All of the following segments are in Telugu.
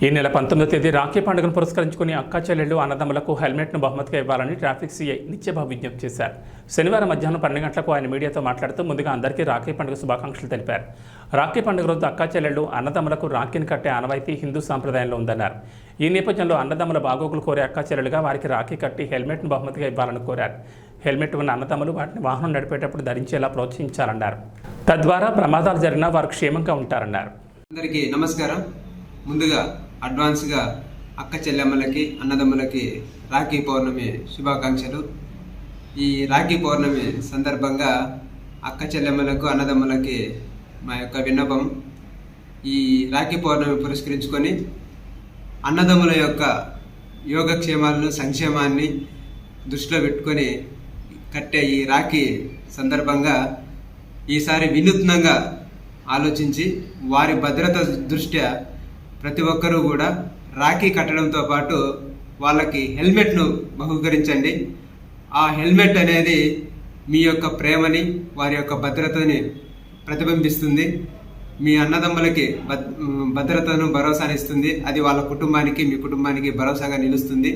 ఈ నెల 19వ తేదీ రాఖీ పండుగను పురస్కరించుకుని అక్కా చెల్లెళ్లు అన్నదమ్ములకు హెల్మెట్ను బహుమతిగా ఇవ్వాలని ట్రాఫిక్ సీఐ నిత్యబాబు విజ్ఞప్తి చేశారు. శనివారం మధ్యాహ్నం 12 గంటలకు ఆయన మీడియాతో మాట్లాడుతూ ముందుగా అందరికీ రాఖీ పండుగ శుభాకాంక్షలు తెలిపారు. రాఖీ పండుగ రోజు అక్కా చెల్లెళ్లు అన్నదమ్ములకు రాఖీని కట్టే ఆనవాయితీ హిందూ సాంప్రదాయంలో ఉందన్నారు. ఈ నేపథ్యంలో అన్నదమ్ముల బాగోగులు కోరే అక్కా చెల్లెలుగా వారికి రాఖీ కట్టి హెల్మెట్ను బహుమతిగా ఇవ్వాలని కోరారు. హెల్మెట్ ఉన్న అన్నదమ్ములు వాటిని వాహనం నడిపేటప్పుడు ధరించేలా ప్రోత్సహించాలన్నారు. తద్వారా ప్రమాదాలు జరిగినా వారు క్షేమంగా ఉంటారన్నారు. అందరికీ నమస్కారం. ముందుగా అడ్వాన్స్గా అక్క చెల్లెమ్మలకి అన్నదమ్ములకి రాఖీ పౌర్ణమి శుభాకాంక్షలు. ఈ రాఖీ పౌర్ణమి సందర్భంగా అక్క చెల్లెమ్మలకు అన్నదమ్ములకి మా యొక్క విన్నపం, ఈ రాఖీ పౌర్ణమి పురస్కరించుకొని అన్నదమ్ముల యొక్క యోగక్షేమాలను సంక్షేమాన్ని దృష్టిలో పెట్టుకొని కట్టే ఈ రాఖీ సందర్భంగా ఈసారి వినూత్నంగా ఆలోచించి వారి భద్రత దృష్ట్యా ప్రతి ఒక్కరూ కూడా రాఖీ కట్టడంతో పాటు వాళ్ళకి హెల్మెట్ను బహుకరించండి. ఆ హెల్మెట్ అనేది మీ యొక్క ప్రేమని, వారి యొక్క భద్రతని ప్రతిబింబిస్తుంది. మీ అన్నదమ్ములకి భద్రతను భరోసానిస్తుంది. అది వాళ్ళ కుటుంబానికి, మీ కుటుంబానికి భరోసాగా నిలుస్తుంది.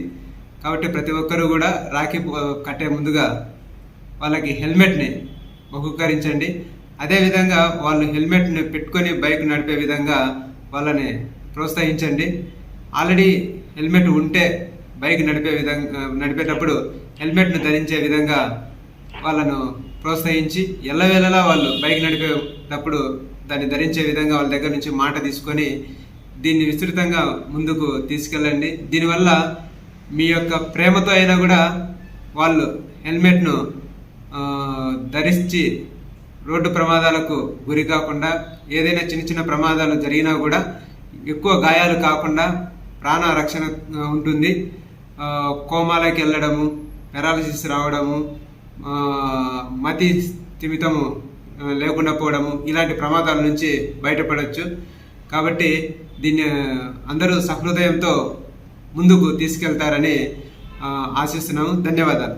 కాబట్టి ప్రతి ఒక్కరూ కూడా రాఖీ కట్టే ముందుగా వాళ్ళకి హెల్మెట్ని బహుకరించండి. అదేవిధంగా వాళ్ళు హెల్మెట్ని పెట్టుకొని బైక్ నడిపే విధంగా వాళ్ళని ప్రోత్సహించండి. ఆల్రెడీ హెల్మెట్ ఉంటే బైక్ నడిపేటప్పుడు హెల్మెట్ను ధరించే విధంగా వాళ్ళను ప్రోత్సహించి ఎల్లవేళలా వాళ్ళు బైక్ నడిపేటప్పుడు దాన్ని ధరించే విధంగా వాళ్ళ దగ్గర నుంచి మాట తీసుకొని దీన్ని విస్తృతంగా ముందుకు తీసుకెళ్ళండి. దీనివల్ల మీ యొక్క ప్రేమతో అయినా కూడా వాళ్ళు హెల్మెట్ను ధరించి రోడ్డు ప్రమాదాలకు గురి కాకుండా, ఏదైనా చిన్న చిన్న ప్రమాదాలు జరిగినా కూడా ఎక్కువ గాయాలు కాకుండా ప్రాణ రక్షణ ఉంటుంది. కోమాలకి వెళ్ళడము, పెరాలసిస్ రావడము, మతి స్థిమితము లేకుండా పోవడము, ఇలాంటి ప్రమాదాల నుంచి బయటపడవచ్చు. కాబట్టి దీన్ని అందరూ సహృదయంతో ముందుకు తీసుకెళ్తారని ఆశిస్తున్నాము. ధన్యవాదాలు.